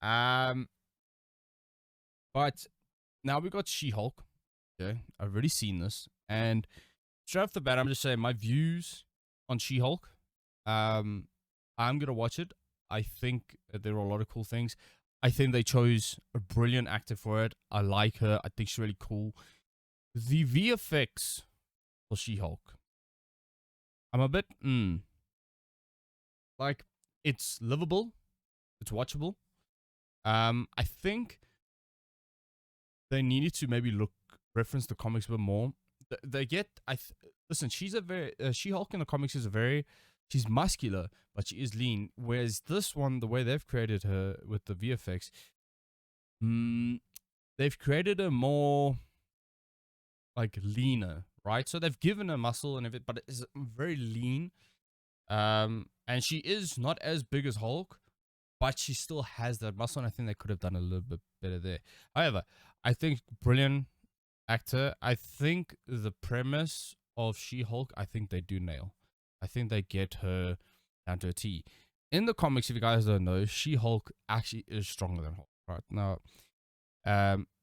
Um, but now we got She-Hulk. Okay, I've already seen this, and straight off the bat, I'm just saying my views on She-Hulk. I'm gonna watch it. I think there are a lot of cool things. I think they chose a brilliant actor for it. I like her. I think she's really cool. The VFX for She-Hulk, I'm a bit like it's livable, it's watchable. I think they needed to maybe reference the comics a bit more. They get listen. She's a very She-Hulk in the comics is a very she's muscular, but she is lean. Whereas this one, the way they've created her with the VFX, they've created her more like leaner, right? So they've given her muscle and everything, but it's very lean. And she is not as big as Hulk, but she still has that muscle, and I think they could have done a little bit better there. However, I think brilliant actor. I think the premise of She-Hulk, I think they do nail. I think they get her down to a T. In the comics, if you guys don't know, She-Hulk actually is stronger than Hulk, right? Now,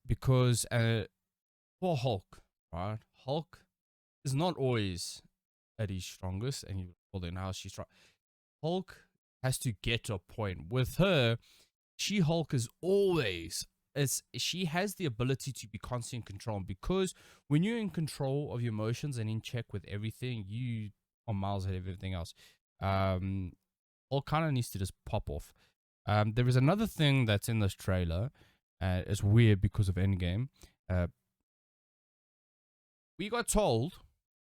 because for Hulk, right, Hulk is not always at his strongest, and you well then how she's strong. Hulk has to get to a point. With her, She-Hulk is always she has the ability to be constant in control, because when you're in control of your emotions and in check with everything, you are miles ahead of everything else. Hulk kind of needs to just pop off. There is another thing that's in this trailer. It's weird because of Endgame. We got told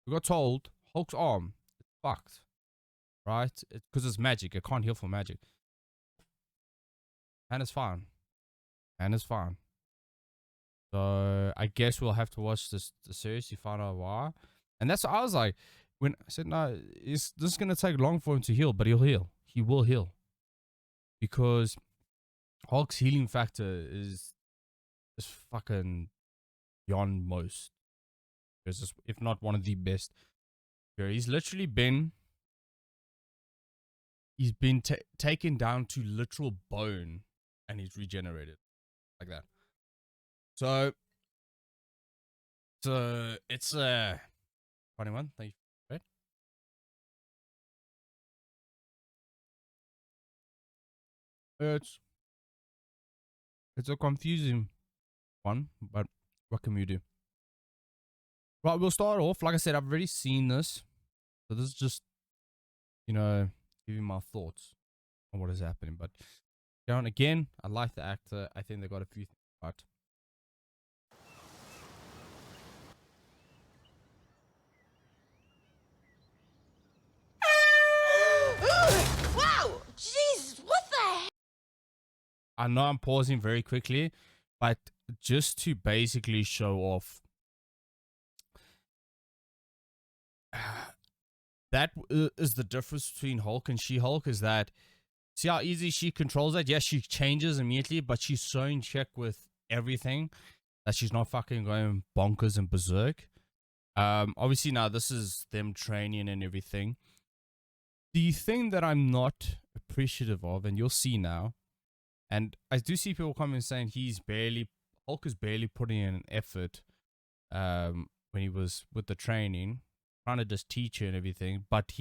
Hulk's arm is fucked, right? Because it's magic. It can't heal from magic. And it's fine. So I guess we'll have to watch the series to find out why. And that's what I was like, when I said, no, this is going to take long for him to heal, but he'll heal. He will heal. Because Hulk's healing factor is fucking beyond most. It's just, if not one of the best. He's literally been taken down to literal bone, and he's regenerated like that. So it's a funny one. Thank you. Right? It's a confusing one, but what can we do? Right, we'll start off. Like I said, I've already seen this, so this is just giving my thoughts on what is happening. But again, I like the actor. I think they got a few things right. Wow! Jesus, what the heck? I know I'm pausing very quickly, but just to basically show off that is the difference between Hulk and She-Hulk, is that see how easy she controls that? Yes, she changes immediately, but she's so in check with everything that she's not fucking going bonkers and berserk. Obviously now this is them training and everything. The thing that I'm not appreciative of, and you'll see now, and I do see people coming saying Hulk is barely putting in an effort when he was with the training, trying to just teach her and everything, but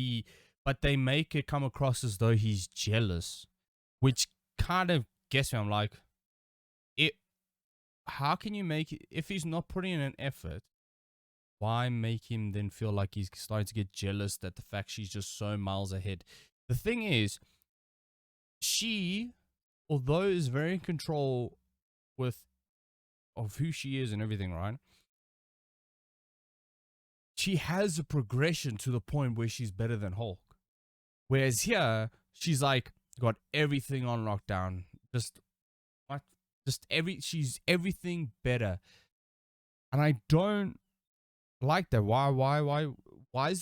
they make it come across as though he's jealous, which kind of gets me. I'm like, how can you make it, if he's not putting in an effort, why make him then feel like he's starting to get jealous that the fact she's just so miles ahead? The thing is, she, although is very in control of who she is and everything, right? She has a progression to the point where she's better than Hulk. Whereas here, she's like got everything on lockdown. She's everything better. And I don't like that. Why is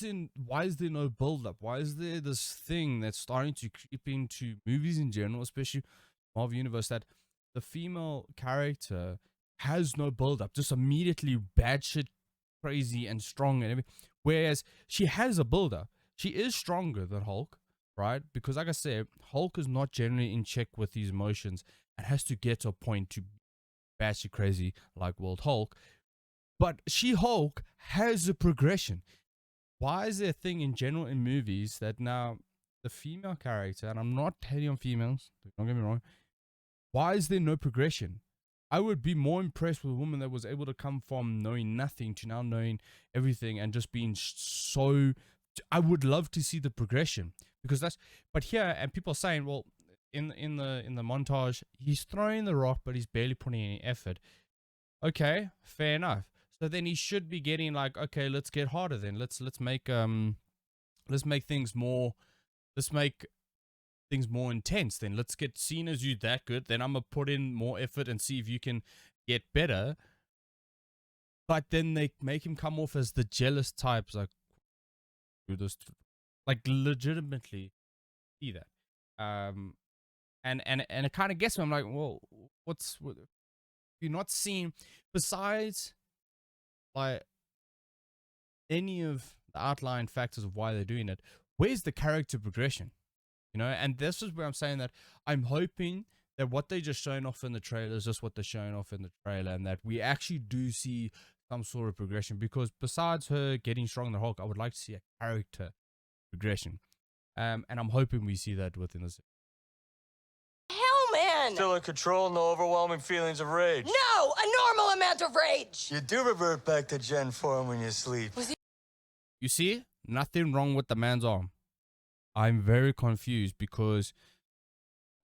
there no build up? Why is there this thing that's starting to creep into movies in general, especially Marvel Universe, that the female character has no build up, just immediately bad shit, crazy and strong and everything. Whereas she has a build up. She is stronger than Hulk. right? Because like I said, Hulk is not generally in check with his emotions and has to get to a point to batshit crazy like World Hulk. But She-Hulk has a progression. Why is there a thing in general in movies that now the female character, and I'm not hating on females, don't get me wrong, why is there no progression? I would be more impressed with a woman that was able to come from knowing nothing to now knowing everything and just being so. I would love to see the progression because that's. But here, and people are saying, well, in the montage, he's throwing the rock, but he's barely putting any effort. Okay, fair enough. So then he should be getting like, okay, let's get harder then. Let's make things more. Let's make things more intense then. Let's get seen as you that good, then I'm gonna put in more effort and see if you can get better. But then they make him come off as the jealous types, like, do this, like, legitimately see that. And it kind of gets me. I'm like, well, what you're not seeing besides like any of the outline factors of why they're doing it. Where's the character progression? You know, and this is where I'm saying that I'm hoping that what they just showing off in the trailer is just what they're showing off in the trailer, and that we actually do see some sort of progression. Because besides her getting strong in the Hulk, I would like to see a character progression, and I'm hoping we see that within this. Hell, man! Still in control, no overwhelming feelings of rage. No! A normal amount of rage! You do revert back to Gen form when you sleep. You see, nothing wrong with the man's arm. I'm very confused because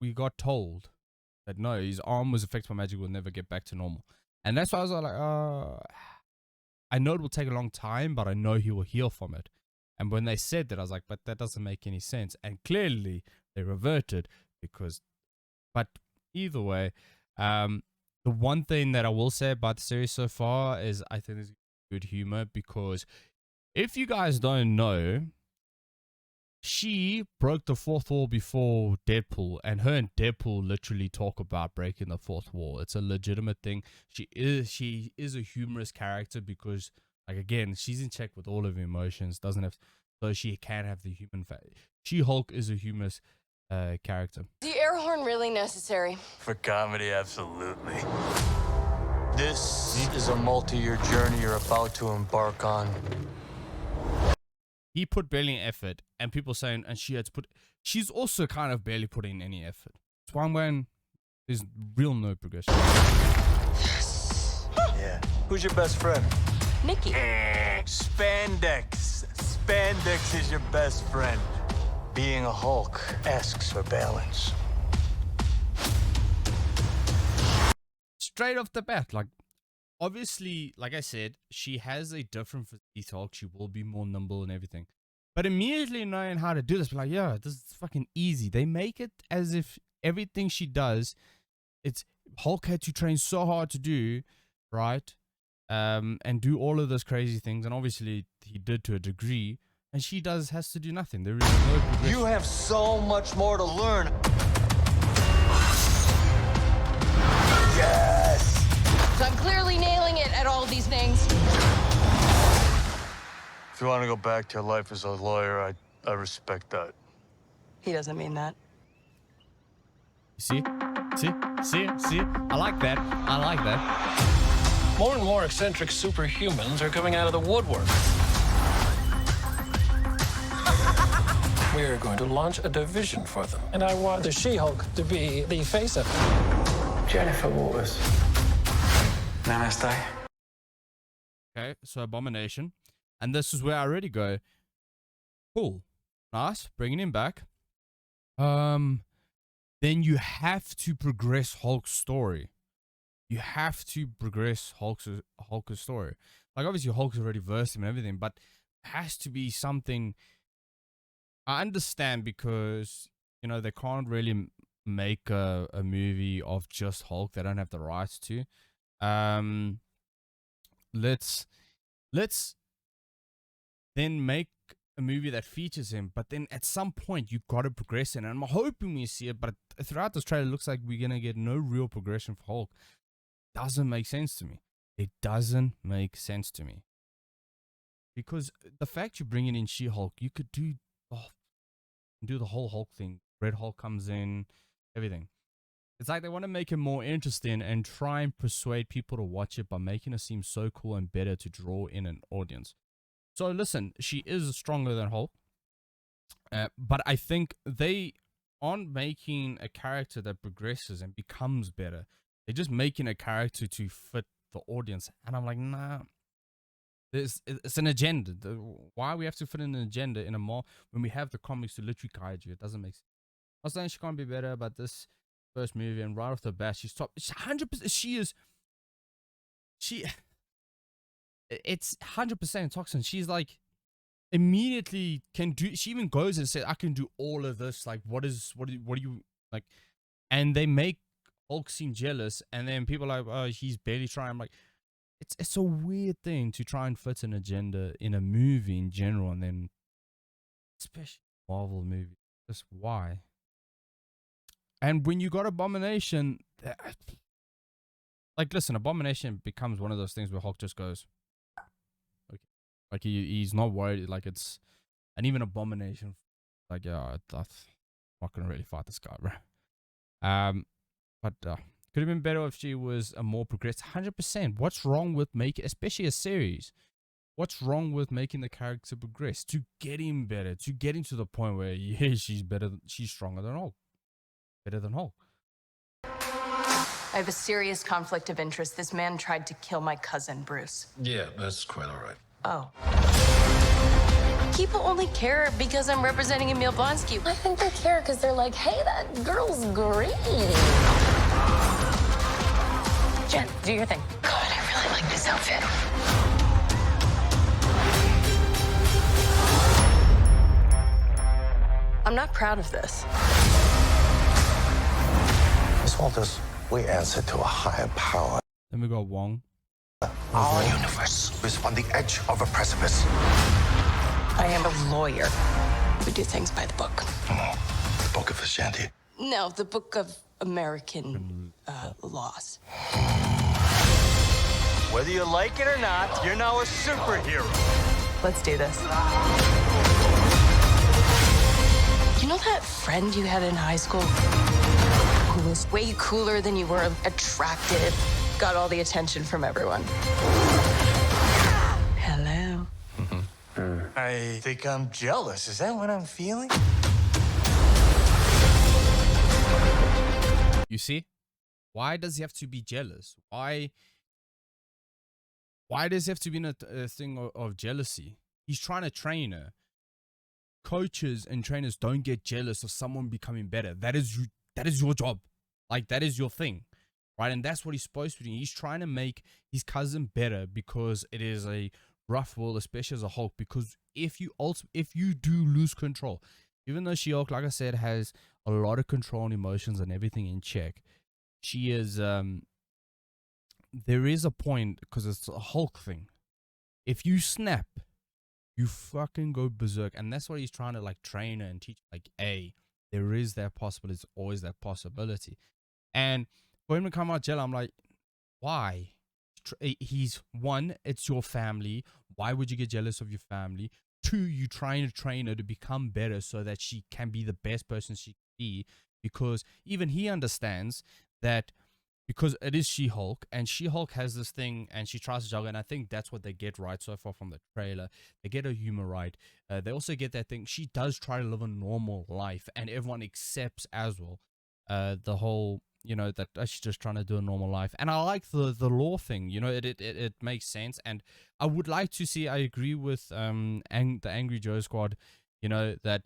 we got told that no, his arm was affected by magic, will never get back to normal. And that's why I was like, I know it will take a long time, but I know he will heal from it. And when they said that, I was like, but that doesn't make any sense. And clearly they reverted because, but either way, the one thing that I will say about the series so far is I think there's good humor, because if you guys don't know, she broke the fourth wall before Deadpool, and her and Deadpool literally talk about breaking the fourth wall. It's a legitimate thing. She is a humorous character because, like, again, she's in check with all of her emotions, doesn't have, so she can have the human face. She-Hulk is a humorous character. Is the air horn really necessary? For comedy, absolutely. This is a multi-year journey you're about to embark on. He put barely any effort, and people saying, and she had to put, she's also kind of barely putting in any effort. That's why I'm going, there's real no progression. Yeah. Who's your best friend? Nikki. Spandex. Spandex is your best friend. Being a Hulk asks for balance. Straight off the bat, like, obviously, like I said, she has a different physique to Hulk. She will be more nimble and everything. But immediately knowing how to do this, like, yeah, this is fucking easy. They make it as if everything she does, it's Hulk had to train so hard to do, right? And do all of those crazy things. And obviously, he did to a degree. And she has to do nothing. There is no progression. You have so much more to learn. Yes! So I'm clearly nailing it at all these things. If you want to go back to your life as a lawyer, I respect that. He doesn't mean that. See? I like that. I like that. More and more eccentric superhumans are coming out of the woodwork. We're going to launch a division for them. And I want the She-Hulk to be the face of it. Jennifer Waters. Namaste. Okay, so Abomination. And this is where I already go, cool, nice, bringing him back. Then you have to progress Hulk's story. You have to progress Hulk's story. Like, obviously Hulk's already versed him and everything, but it has to be something. I understand because, you know, they can't really make a movie of just Hulk. They don't have the rights to. Let's then make a movie that features him, but then at some point you got to progress it. And I'm hoping we see it, but throughout this trailer, it looks like we're gonna get no real progression for Hulk. Doesn't make sense to me. It doesn't make sense to me, because the fact you're bringing in She-Hulk, you could do do the whole Hulk thing. Red Hulk comes in, everything. It's like they want to make it more interesting and try and persuade people to watch it by making it seem so cool and better to draw in an audience. So listen, she is stronger than Hulk, but I think they aren't making a character that progresses and becomes better. They're just making a character to fit the audience, and I'm like, nah. It's an agenda. Why we have to fit in an agenda in a mall when we have the comics to literally guide you? It doesn't make sense. I'm not saying she can't be better, but this first movie, and right off the bat, she's top. 100%. It's 100% toxin. She's like immediately can do. She even goes and says, "I can do all of this." Like, what do you like? And they make Hulk seem jealous, and then people are like, "Oh, he's barely trying." I'm like, it's a weird thing to try and fit an agenda in a movie in general, and then especially Marvel movie. Just why? And when you got Abomination, like, listen, Abomination becomes one of those things where Hulk just goes, okay, like he's not worried. Like, it's, and even Abomination, like, yeah, I'm not gonna really fight this guy, bro. But could have been better if she was a more progressed. 100%. What's wrong with making, especially a series? What's wrong with making the character progress to get him better, to get him to the point where yeah, she's better, she's stronger than Hulk, better than Hulk. I have a serious conflict of interest. This man tried to kill my cousin, Bruce. Yeah, that's quite all right. Oh. People only care because I'm representing Emil Blonsky. I think they care because they're like, hey, that girl's green. Jen, do your thing. God, I really like this outfit. I'm not proud of this. Miss Walters, we answer to a higher power. Then we got Wong. Our universe is on the edge of a precipice. I am a lawyer. We do things by the book. The Book of Ashanti. No, the Book of American Laws. Whether you like it or not, you're now a superhero. Let's do this. You know that friend you had in high school who was way cooler than you were attractive, got all the attention from everyone? Hello. I think I'm jealous. Is that what I'm feeling? You see? Why does he have to be jealous? Why does he have to be in a thing of jealousy? He's trying to train her. Coaches and trainers don't get jealous of someone becoming better. That is your job. Like, that is your thing, right? And that's what he's supposed to do. He's trying to make his cousin better because it is a rough world, especially as a Hulk. Because if you do lose control, even though She-Hulk, like I said, has a lot of control and emotions and everything in check, she is there is a point, because it's a Hulk thing. If you snap, you fucking go berserk. And that's what he's trying to like train her and teach, like, hey, there is that possibility. It's always that possibility. And for him to come out jealous, I'm like, why? He's one, it's your family. Why would you get jealous of your family? Two, you trying to train her to become better so that she can be the best person she can be, because even he understands that, because it is She-Hulk, and She-Hulk has this thing, and she tries to juggle, and I think that's what they get right so far from the trailer. They get her humor right. They also get that thing. She does try to live a normal life, and everyone accepts as well the whole, you know, that she's just trying to do a normal life. And I like the law thing, you know, it makes sense. And I would like to see, I agree with the Angry Joe Squad, you know, that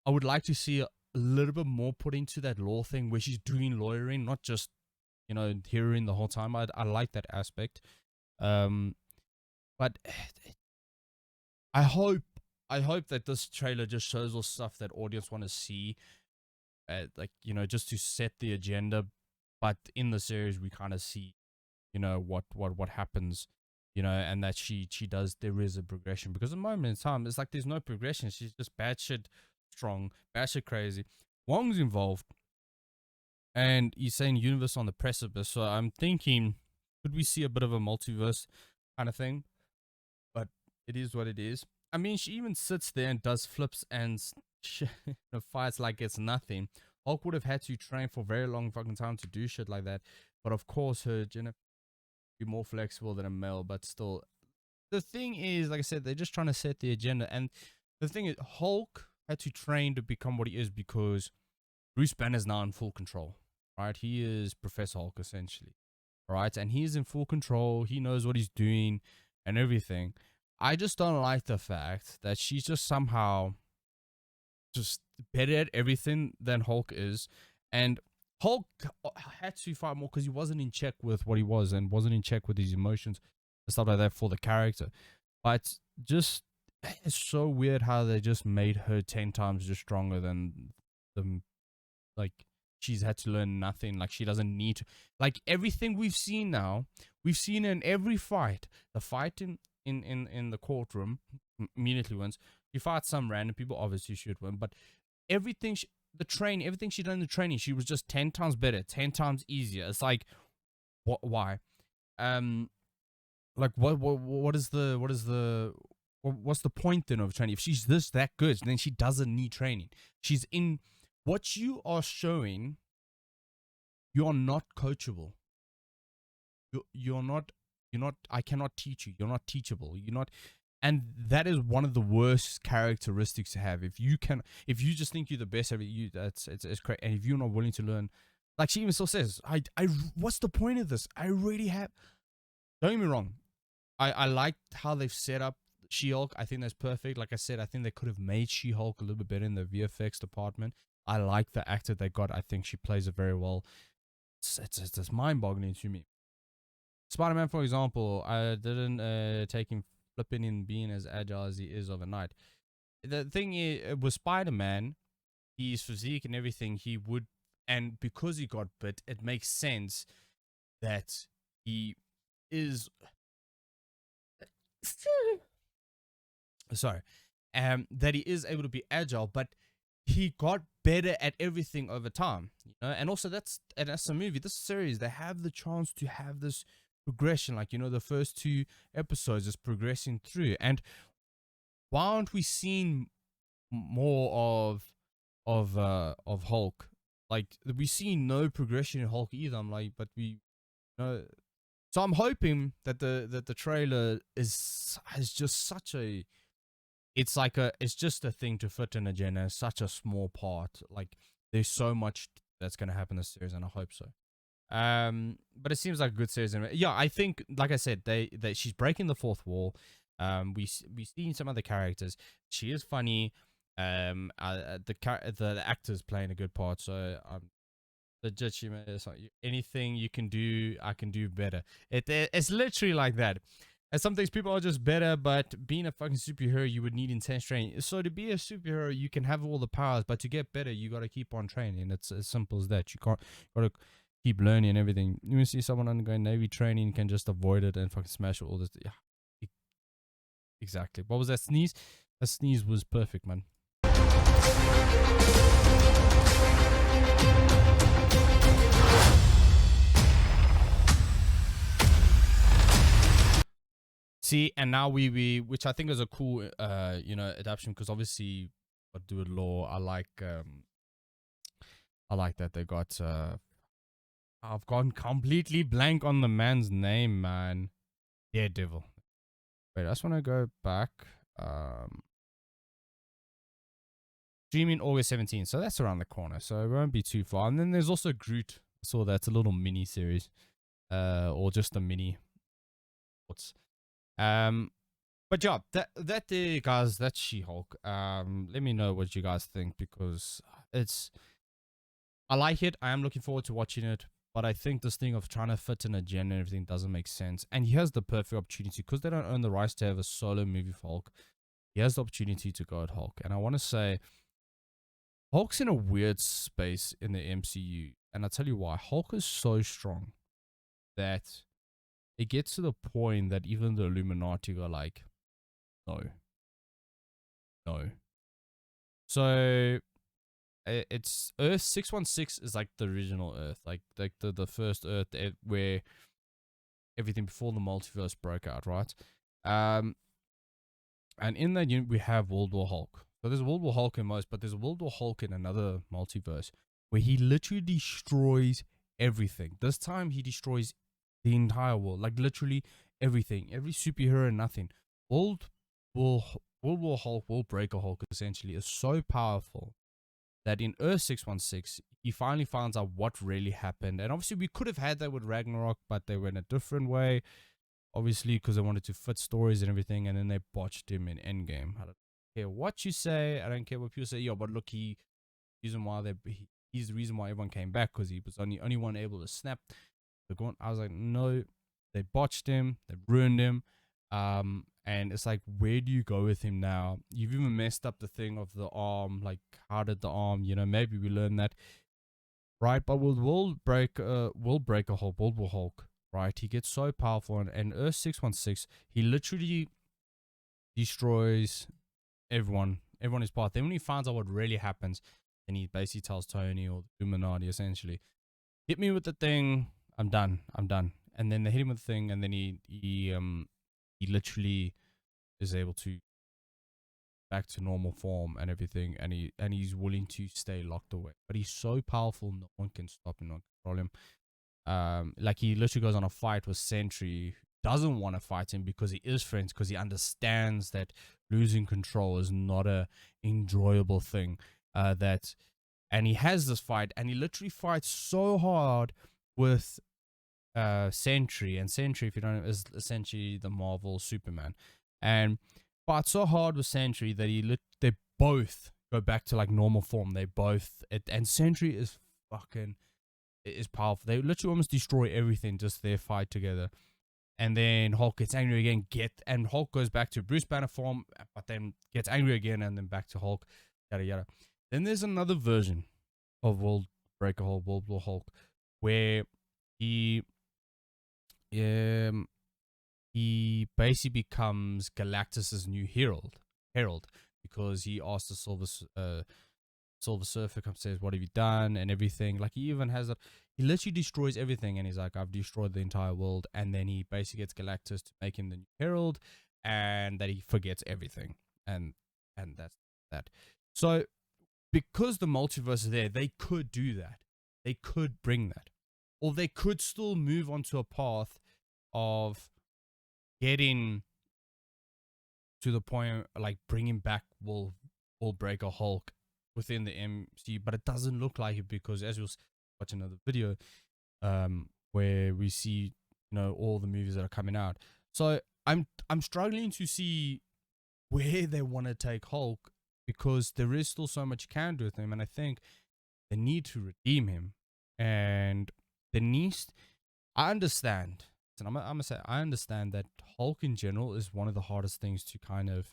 I would like to see a little bit more put into that law thing where she's doing lawyering, not just, you know, hearing the whole time. I like that aspect. But I hope that this trailer just shows us stuff that audience want to see, like, you know, just to set the agenda. But in the series, we kind of see, you know, what happens, you know, and that she does, there is a progression. Because at the moment in time, it's like there's no progression. She's just batshit strong, batshit crazy. Wong's involved, and he's saying universe on the precipice. So I'm thinking, could we see a bit of a multiverse kind of thing? But it is what it is. I mean, she even sits there and does flips and the fights like it's nothing. Hulk would have had to train for a very long fucking time to do shit like that. But of course, her gender be more flexible than a male. But still, the thing is, like I said, they're just trying to set the agenda. And the thing is, Hulk had to train to become what he is because Bruce Banner's now in full control, right? He is Professor Hulk essentially, right? And he is in full control. He knows what he's doing and everything. I just don't like the fact that she's just somehow just better at everything than Hulk is. And Hulk had to fight more because he wasn't in check with what he was and wasn't in check with his emotions and stuff like that for the character. But just, it's so weird how they just made her 10 times just stronger than them. Like, she's had to learn nothing. Like, she doesn't need to. Like, everything we've seen now, we've seen in every fight. The fight in the courtroom immediately wins. You fight some random people, obviously should win. But everything, everything she done in the training, she was just 10 times better, 10 times easier. It's like, why? Like, what's the point then of training? If she's that good, then she doesn't need training. She's in what you are showing. You're not coachable. You're not. I cannot teach you. You're not teachable. You're not. And that is one of the worst characteristics to have. If you just think you're the best at it, it's correct. And if you're not willing to learn, like she even still says, what's the point of this? I already have. Don't get me wrong. I like how they've set up She-Hulk. I think that's perfect. Like I said, I think they could have made She-Hulk a little bit better in the VFX department. I like the actor they got. I think she plays it very well. It's mind-boggling to me. Spider-Man, for example, I didn't take him flipping in being as agile as he is overnight. The thing is, with Spider-Man, his physique and everything, he would, and because he got bit, it makes sense that he is sorry, that he is able to be agile, but he got better at everything over time, you know. And also that's a movie, this series, they have the chance to have this progression, like, you know, the first 2 episodes is progressing through. And why aren't we seeing more of Hulk? Like, we see no progression in Hulk either. I'm like, but we know. So I'm hoping that the trailer has just such a, it's just a thing to fit in agenda. It's such a small part. Like, there's so much that's gonna happen in this series, and I hope so. But it seems like a good series. Yeah, I think, like I said, she's breaking the fourth wall. We see some other characters. She is funny. The actor's playing a good part. So legit, anything you can do, I can do better. It's literally like that. And some things people are just better, but being a fucking superhero, you would need intense training. So to be a superhero, you can have all the powers, but to get better, you got to keep on training. It's as simple as that. You can't, gotta keep learning and everything. You see someone undergoing Navy training can just avoid it and fucking smash all this. Yeah, exactly. What was that sneeze? That sneeze was perfect, man. See, and now we which I think is a cool you know, adaptation, because obviously what do with Law, I like that they got I've gone completely blank on the man's name, man. Daredevil. Wait, I just want to go back. Streaming August 17th, so that's around the corner, so it won't be too far. And then there's also Groot. I saw that's a little mini series, or just a mini. But yeah, that there, guys, that's She-Hulk. Let me know what you guys think, because I like it. I am looking forward to watching it, but I think this thing of trying to fit an agenda and everything doesn't make sense. And he has the perfect opportunity, because they don't own the rights to have a solo movie for Hulk. He has the opportunity to go at Hulk, and I want to say Hulk's in a weird space in the MCU, and I'll tell you why. Hulk is so strong that it gets to the point that even the Illuminati are like, no. So it's Earth 616 is like the original Earth, like the first Earth where everything before the multiverse broke out, right? And in that unit we have World War Hulk. So there's World War Hulk in most, but there's a World War Hulk in another multiverse where he literally destroys everything. This time he destroys the entire world, like literally everything, every superhero, nothing. World War Hulk, World Breaker Hulk, essentially is so powerful that in Earth 616, he finally finds out what really happened. And obviously, we could have had that with Ragnarok, but they went a different way. Obviously, because they wanted to fit stories and everything, and then they botched him in Endgame. I don't care what you say. I don't care what people say. Yo, but look, he's the reason why everyone came back, because he was only one able to snap. I was like, no, they botched him. They ruined him. And it's like, where do you go with him now? You've even messed up the thing of the arm. Like, how did the arm, maybe we learn that, right? But with World Breaker Hulk, World War Hulk, right, he gets so powerful, and Earth 616, he literally destroys everyone is part. Then when he finds out what really happens, then he basically tells Tony, or the Illuminati, essentially, hit me with the thing, I'm done. And then they hit him with the thing, and then he literally is able to back to normal form and everything, and he's willing to stay locked away. But he's so powerful, no one can stop him, no one can control him. Like, he literally goes on a fight with Sentry, doesn't want to fight him because he is friends, because he understands that losing control is not a enjoyable thing. And he has this fight, and he literally fights so hard with Sentry, and Sentry, if you don't know, is essentially the Marvel Superman, and fights so hard with Sentry that they both go back to like normal form. And Sentry is powerful. They literally almost destroy everything, just their fight together. And then Hulk gets angry again, and Hulk goes back to Bruce Banner form, but then gets angry again, and then back to Hulk, yada yada. Then there's another version of World Breaker Hulk, World War Hulk, where he basically becomes Galactus's new herald, because he asked the Silver Surfer, comes, says, what have you done, and everything. Like, he even has that. He literally destroys everything, and he's like, I've destroyed the entire world. And then he basically gets Galactus to make him the new herald, and that he forgets everything, and that's that. So because the multiverse is there, they could do that. They could bring that, or they could still move onto a path of getting to the point, like bringing back World Breaker Hulk within the MCU, but it doesn't look like it, because as we'll watch another video where we see all the movies that are coming out. So I'm struggling to see where they want to take Hulk, because there is still so much you can do with him, and I think they need to redeem him. And I understand, and I'm gonna say, I understand that Hulk in general is one of the hardest things to kind of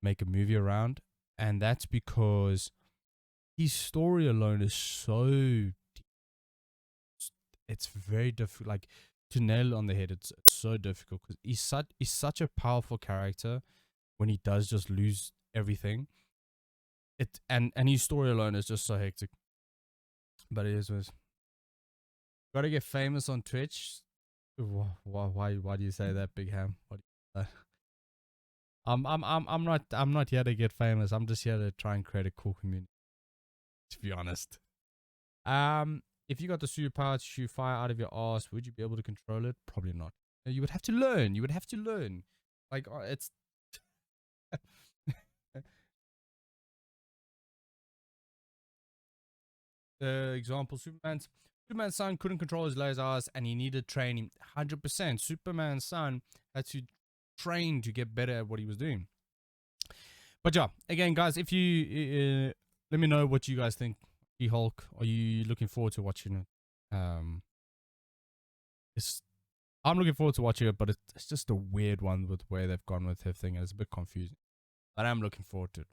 make a movie around, and that's because his story alone is so deep. It's very difficult, like, to nail it on the head. It's so difficult, because he's such a powerful character when he does just lose everything. And his story alone is just so hectic. But it is what. Gotta get famous on Twitch. Why do you say that, Big Ham? What do you say? I'm not here to get famous. I'm just here to try and create a cool community, to be honest. If you got the superpower to shoot fire out of your ass, would you be able to control it? Probably not. You would have to learn. Like, it's example, Superman's son couldn't control his lasers, and he needed training. 100%. Superman's son had to train to get better at what he was doing. But yeah, again, guys, if you let me know what you guys think. Hulk, are you looking forward to watching it? I'm looking forward to watching it, but it's just a weird one with where they've gone with everything, and it's a bit confusing. But I'm looking forward to it.